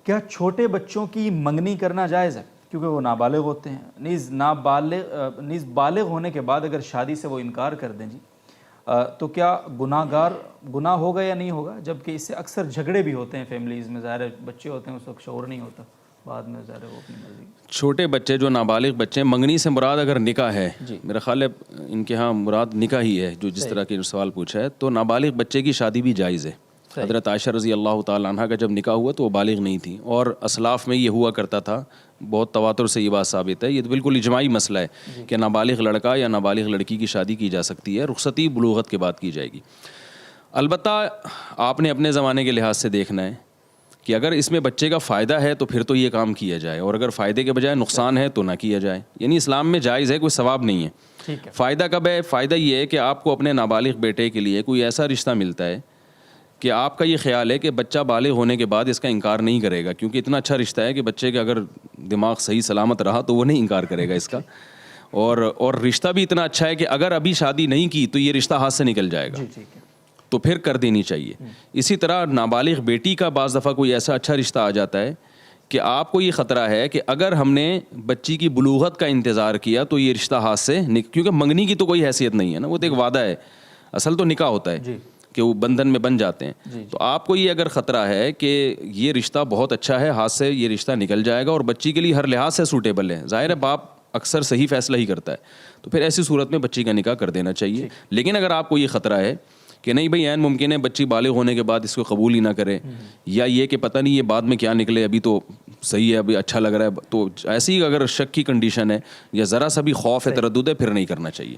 کیا چھوٹے بچوں کی منگنی کرنا جائز ہے کیونکہ وہ نابالغ ہوتے ہیں؟ نیز بالغ ہونے کے بعد اگر شادی سے وہ انکار کر دیں جی تو کیا گناہ ہوگا یا نہیں ہوگا؟ جبکہ اس سے اکثر جھگڑے بھی ہوتے ہیں فیملیز میں، ظاہر ہے بچے ہوتے ہیں اس وقت شعور نہیں ہوتا، بعد میں ظاہر ہے وہ اپنی مرضی۔ چھوٹے بچے جو نابالغ بچے، منگنی سے مراد اگر نکاح ہے، میرا خیال ہے ان کے ہاں مراد نکاح ہی ہے، جو جس طرح کے سوال پوچھا ہے، تو نابالغ بچے کی شادی بھی جائز ہے۔ حضرت عائشہ رضی اللہ تعالیٰ عنہ کا جب نکاح ہوا تو وہ بالغ نہیں تھی، اور اسلاف میں یہ ہوا کرتا تھا، بہت تواتر سے یہ بات ثابت ہے، یہ تو بالکل اجماعی مسئلہ ہے کہ نابالغ لڑکا یا نابالغ لڑکی کی شادی کی جا سکتی ہے، رخصتی بلوغت کے بعد کی جائے گی۔ البتہ آپ نے اپنے زمانے کے لحاظ سے دیکھنا ہے کہ اگر اس میں بچے کا فائدہ ہے تو پھر تو یہ کام کیا جائے، اور اگر فائدے کے بجائے نقصان ہے تو نہ کیا جائے، یعنی اسلام میں جائز ہے، کوئی ثواب نہیں ہے۔ فائدہ کب ہے؟ فائدہ یہ ہے کہ آپ کو اپنے نابالغ بیٹے کے لیے کوئی ایسا رشتہ ملتا ہے کہ آپ کا یہ خیال ہے کہ بچہ بالغ ہونے کے بعد اس کا انکار نہیں کرے گا، کیونکہ اتنا اچھا رشتہ ہے کہ بچے کا اگر دماغ صحیح سلامت رہا تو وہ نہیں انکار کرے گا اس کا، اور رشتہ بھی اتنا اچھا ہے کہ اگر ابھی شادی نہیں کی تو یہ رشتہ ہاتھ سے نکل جائے گا، تو پھر کر دینی چاہیے۔ اسی طرح نابالغ بیٹی کا بعض دفعہ کوئی ایسا اچھا رشتہ آ جاتا ہے کہ آپ کو یہ خطرہ ہے کہ اگر ہم نے بچی کی بلوغت کا انتظار کیا تو یہ رشتہ ہاتھ سے کیونکہ منگنی کی تو کوئی حیثیت نہیں ہے نا، وہ تو ایک وعدہ ہے، اصل تو نکاح ہوتا ہے کہ وہ بندھن میں بن جاتے ہیں، تو آپ کو یہ اگر خطرہ ہے کہ یہ رشتہ بہت اچھا ہے، ہاتھ سے یہ رشتہ نکل جائے گا اور بچی کے لیے ہر لحاظ سے سوٹیبل ہے، ظاہر ہے باپ اکثر صحیح فیصلہ ہی کرتا ہے، تو پھر ایسی صورت میں بچی کا نکاح کر دینا چاہیے۔ لیکن اگر آپ کو یہ خطرہ ہے کہ نہیں بھائی عین ممکن ہے بچی بالغ ہونے کے بعد اس کو قبول ہی نہ کرے، یا یہ کہ پتہ نہیں یہ بعد میں کیا نکلے، ابھی تو صحیح ہے، ابھی اچھا لگ رہا ہے، تو ایسی اگر شک کی کنڈیشن ہے یا ذرا سا بھی خوف ہے، تردد ہے، پھر نہیں کرنا چاہیے۔